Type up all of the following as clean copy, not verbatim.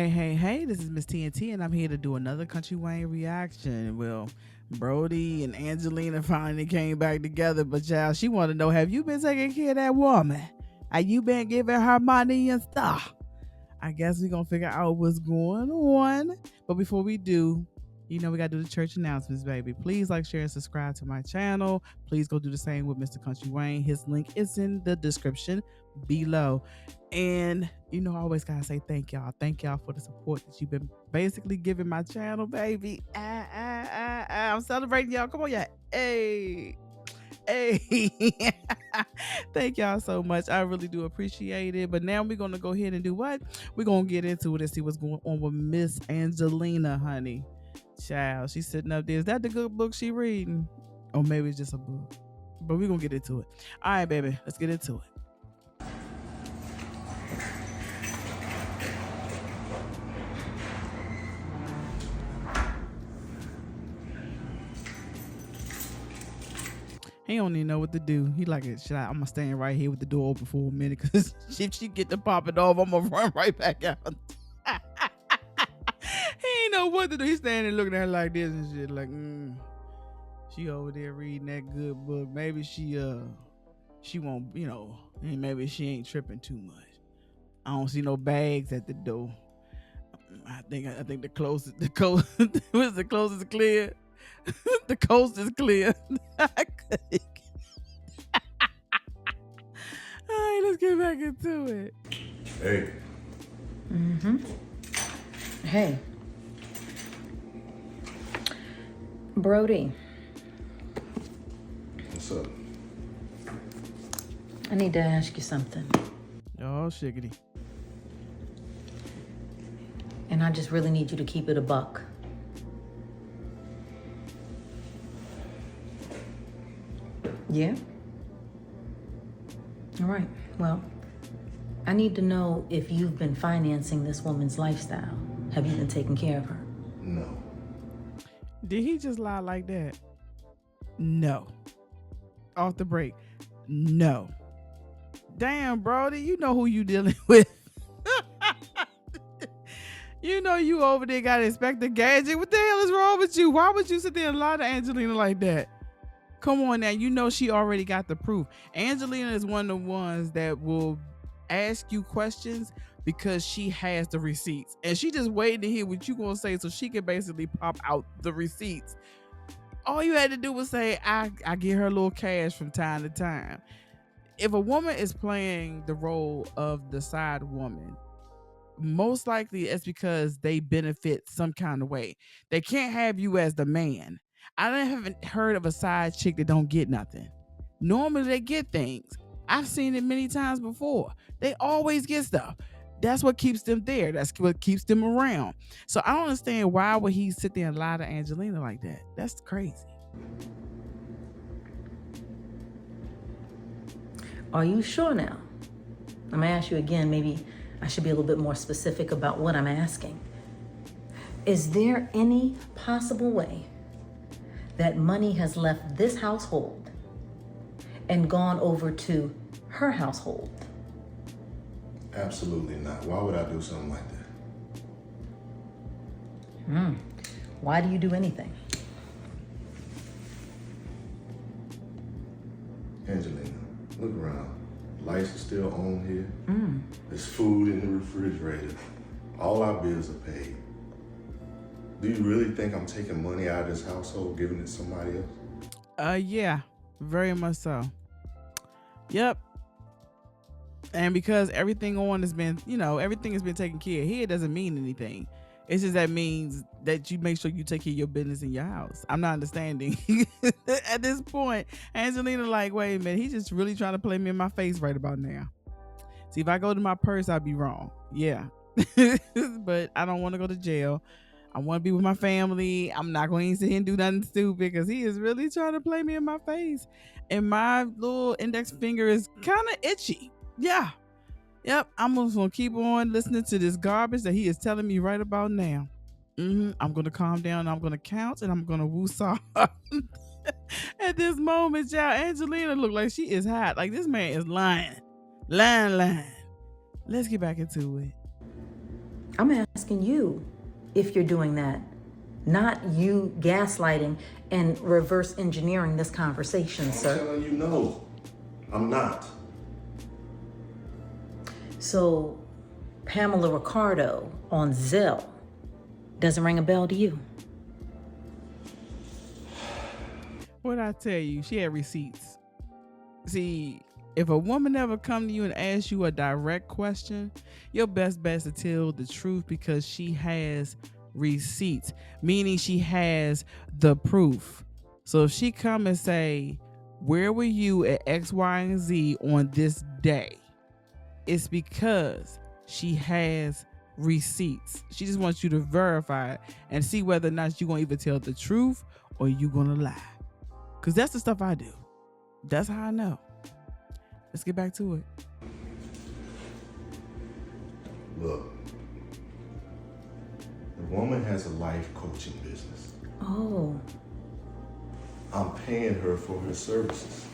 Hey, this is Miss TNT, and I'm here to do another Country Wayne reaction. Well, Brodie and Angelina finally came back together, but child, she want to know, have you been taking care of that woman? Have you been giving her money and stuff? I guess we're going to figure out what's going on. But before we do, we got to do the church announcements, baby. Please like, share, and subscribe to my channel. Please go do the same with Mr. Country Wayne. His link is in the description below. And I always gotta say thank y'all. Thank y'all for the support that you've been basically giving my channel, baby. I'm celebrating y'all. Come on, y'all. Hey. Thank y'all so much. I really do appreciate it. But now we're gonna go ahead and do what? We're gonna get into it and see what's going on with Miss Angelina, honey. Child, she's sitting up there. Is that the good book she reading? Or maybe it's just a book. But we're gonna get into it. All right, baby. Let's get into it. He don't even know what to do. He like, I'm gonna stand right here with the door open for a minute, because if she get to pop it off, I'm gonna run right back out. He ain't know what to do. He's standing looking at her like this and shit, like, she over there reading that good book. Maybe she won't, maybe she ain't tripping too much. I don't see no bags at the door. I think the coast what's the closest clear? The coast is clear. All right, let's get back into it. Hey. Hey. Brodie. What's up? I need to ask you something. Oh, shiggity. And I just really need you to keep it a buck. Yeah? All right. Well, I need to know if you've been financing this woman's lifestyle. Have you been taking care of her? No. Did he just lie like that? No. Off the break. No. Damn, Brodie, you know who you dealing with. You over there got Inspector Gadget. What the hell is wrong with you? Why would you sit there and lie to Angelina like that? Come on now, she already got the proof. Angelina is one of the ones that will ask you questions because she has the receipts. And she just waiting to hear what you gonna say so she can basically pop out the receipts. All you had to do was say, I get her a little cash from time to time. If a woman is playing the role of the side woman, most likely it's because they benefit some kind of way. They can't have you as the man. I haven't heard of a side chick that don't get nothing. Normally they get things. I've seen it many times before. They always get stuff. That's what keeps them there. That's what keeps them around. So I don't understand, why would he sit there and lie to Angelina like that? That's crazy. Are you sure now? I'm gonna ask you again. Maybe I should be a little bit more specific about what I'm asking. Is there any possible way that money has left this household and gone over to her household? Absolutely not. Why would I do something like that? Why do you do anything? Angelina, look around. Lights are still on here. There's food in the refrigerator. All our bills are paid. Do you really think I'm taking money out of this household, giving it to somebody else? Yeah, very much so. Yep. And because everything has been taken care of here, it doesn't mean anything. It's just that means that you make sure you take care of your business in your house. I'm not understanding. At this point, Angelina like, wait a minute, he's just really trying to play me in my face right about now. See, if I go to my purse, I'd be wrong. Yeah. But I don't want to go to jail. I want to be with my family. I'm not going to sit here and do nothing stupid, because he is really trying to play me in my face. And my little index finger is kind of itchy. Yeah. Yep. I'm just going to keep on listening to this garbage that he is telling me right about now. I'm going to calm down. I'm going to count, and I'm going to woo-saw. At this moment, y'all, Angelina look like she is hot. Like, this man is lying. Lying. Let's get back into it. I'm asking you if you're doing that, not you gaslighting and reverse engineering this conversation, sir. I'm telling you, no, I'm not. So, Pamela Ricardo on Zelle doesn't ring a bell to you? What I tell you, she had receipts. See, if a woman ever come to you and ask you a direct question, your best bet is to tell the truth because she has receipts, meaning she has the proof. So if she come and say, where were you at X, Y, and Z on this day? It's because she has receipts. She just wants you to verify it and see whether or not you're going to either tell the truth or you're going to lie. Because that's the stuff I do. That's how I know. Let's get back to it. Look, the woman has a life coaching business. Oh. I'm paying her for her services.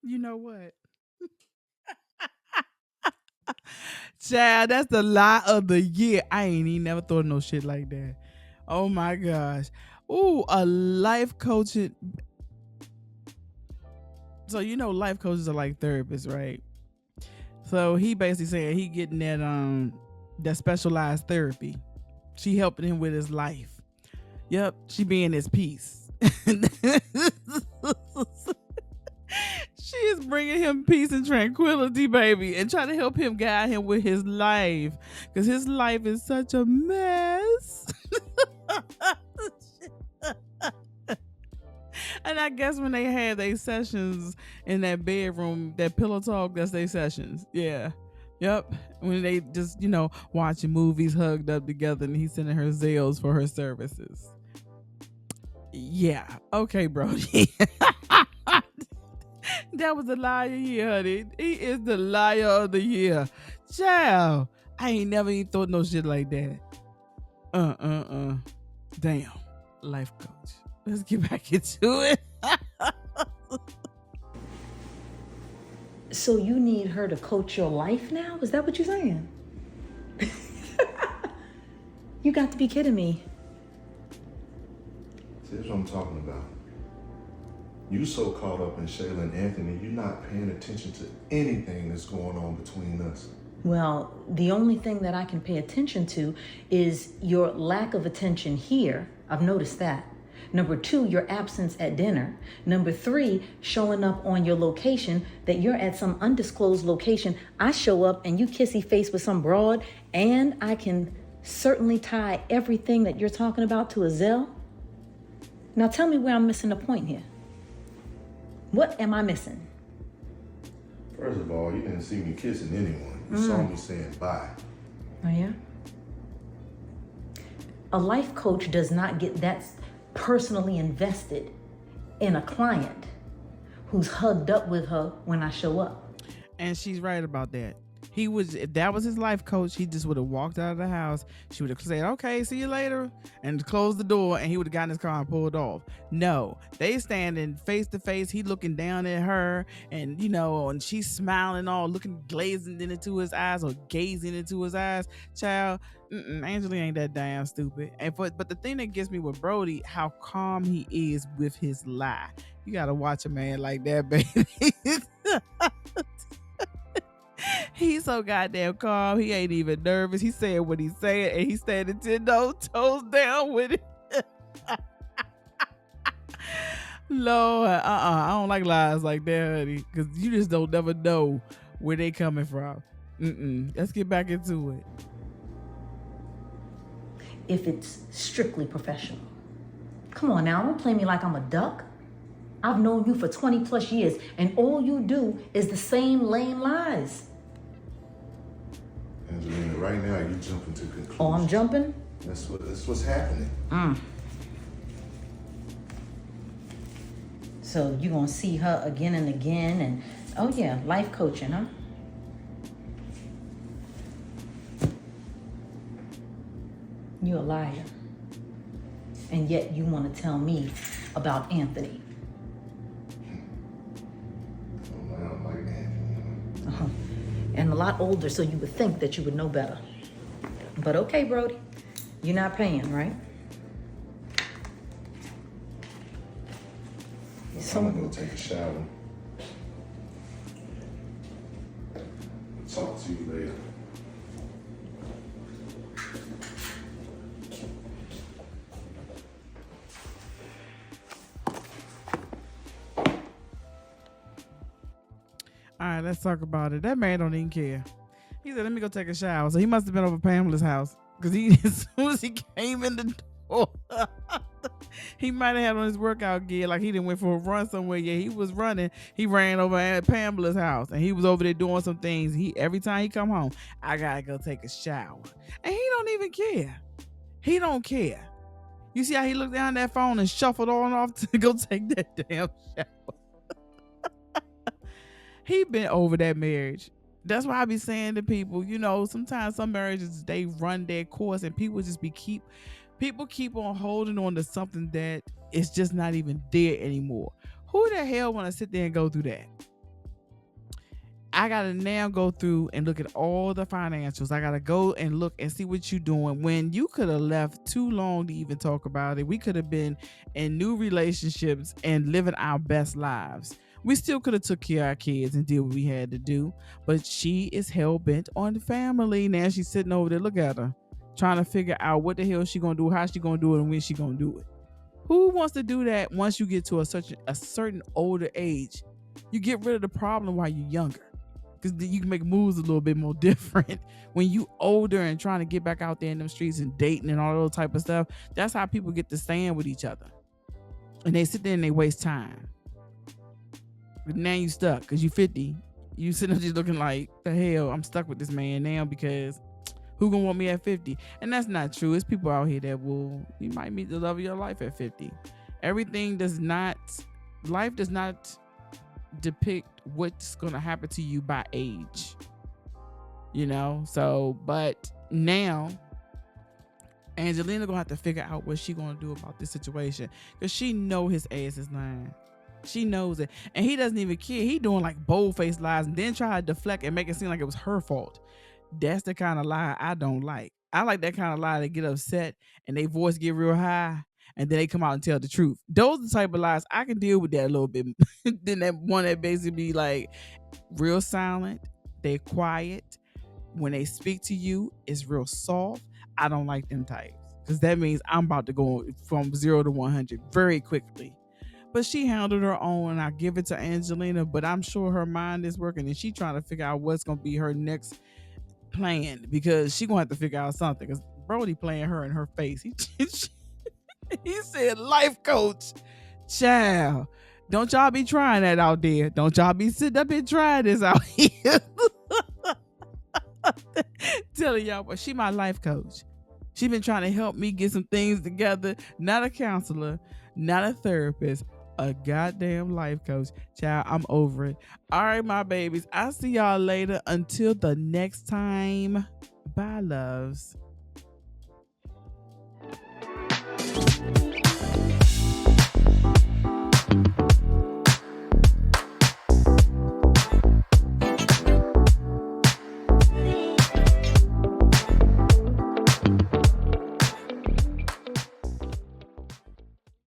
You know what? Child, that's the lie of the year. I ain't even never thought of no shit like that. Oh my gosh. Ooh, a life coaching. So you know life coaches are like therapists, right? So he basically saying he getting that specialized therapy. She helping him with his life. Yep, she being his peace. She is bringing him peace and tranquility, baby, and trying to help him guide him with his life, because his life is such a mess. And I guess when they had their sessions in that bedroom, that pillow talk, that's their sessions. Yeah. Yep. When they just, watching movies hugged up together and he's sending her Zales for her services. Yeah. Okay, Brodie. That was the liar of the year, honey. He is the liar of the year. Child, I ain't never even thought no shit like that. Damn. Life coach. Let's get back into it. So you need her to coach your life now? Is that what you're saying? You got to be kidding me. See, that's what I'm talking about. You so caught up in Shayla and Anthony, you're not paying attention to anything that's going on between us. Well, the only thing that I can pay attention to is your lack of attention here. I've noticed that. Number 2, your absence at dinner. Number 3, showing up on your location, that you're at some undisclosed location. I show up and you kissy face with some broad, and I can certainly tie everything that you're talking about to a Zelle. Now tell me where I'm missing the point here. What am I missing? First of all, you didn't see me kissing anyone. You saw me saying bye. Oh, yeah? A life coach does not get that personally invested in a client who's hugged up with her when I show up. And she's right about that. If that was his life coach, he just would have walked out of the house. She would have said, okay, see you later, and closed the door, and he would have gotten his car and pulled off. No, they standing face to face. He looking down at her, and and she's smiling, all looking, glazing into his eyes or gazing into his eyes. Child, Angelina ain't that damn stupid. But the thing that gets me with Brodie, how calm he is with his lie. You gotta watch a man like that, baby. He's so goddamn calm. He ain't even nervous. He's saying what he's saying, and he's standing 10 toes down with it. Lord, I don't like lies like that, honey, because you just don't never know where they coming from. Let's get back into it. If it's strictly professional. Come on now, don't play me like I'm a duck. I've known you for 20 plus years, and all you do is the same lame lies. Angelina, right now you're jumping to conclusions. Oh, I'm jumping? That's what's happening. So you gonna see her again and again, and oh yeah, life coaching, huh? You're a liar. And yet you want to tell me about Anthony. Oh, I don't like Anthony. And a lot older, so you would think that you would know better. But okay, Brodie, you're not paying, right? I'm gonna go take a shower. Talk to you later. All right, let's talk about it. That man don't even care. He said, let me go take a shower. So he must have been over Pamela's house. Because as soon as he came in the door, he might have had on his workout gear like he didn't went for a run somewhere. Yeah, he was running. He ran over at Pamela's house. And he was over there doing some things. Every time he come home, I got to go take a shower. And he don't even care. He don't care. You see how he looked down that phone and shuffled on off to go take that damn shower. He been over that marriage. That's why I be saying to people, sometimes some marriages, they run their course and people just keep on holding on to something that is just not even there anymore. Who the hell want to sit there and go through that? I got to now go through and look at all the financials. I got to go and look and see what you're doing when you could have left too long to even talk about it. We could have been in new relationships and living our best lives. We still could have took care of our kids and did what we had to do. But she is hell-bent on the family. Now she's sitting over there. Look at her. Trying to figure out what the hell she going to do, how she going to do it, and when she going to do it. Who wants to do that once you get to a certain older age? You get rid of the problem while you're younger. Because you can make moves a little bit more different. When you older and trying to get back out there in them streets and dating and all those type of stuff, that's how people get to stand with each other. And they sit there and they waste time. But now you stuck because you 50. You sitting there just looking like, the hell, I'm stuck with this man now because who gonna want me at 50? And that's not true. It's people out here that you might meet the love of your life at 50. Life does not depict what's gonna happen to you by age. But now Angelina gonna have to figure out what she gonna do about this situation because she know his ass is lying. She knows it. And he doesn't even care. He doing like bold-faced lies and then try to deflect and make it seem like it was her fault. That's the kind of lie I don't like. I like that kind of lie that get upset and their voice get real high and then they come out and tell the truth. Those are the type of lies I can deal with that a little bit. Then that one that basically be like real silent. They're quiet. When they speak to you, it's real soft. I don't like them types because that means I'm about to go from 0 to 100 very quickly. But she handled her own, and I give it to Angelina. But I'm sure her mind is working, and she trying to figure out what's going to be her next plan because she going to have to figure out something. Because Brodie playing her in her face. He said, life coach. Child, don't y'all be trying that out there. Don't y'all be sitting up and trying this out here. Telling y'all, but she my life coach. She been trying to help me get some things together. Not a counselor, not a therapist, a goddamn life coach. Child, I'm over it. All right, my babies. I'll see y'all later. Until the next time. Bye, loves.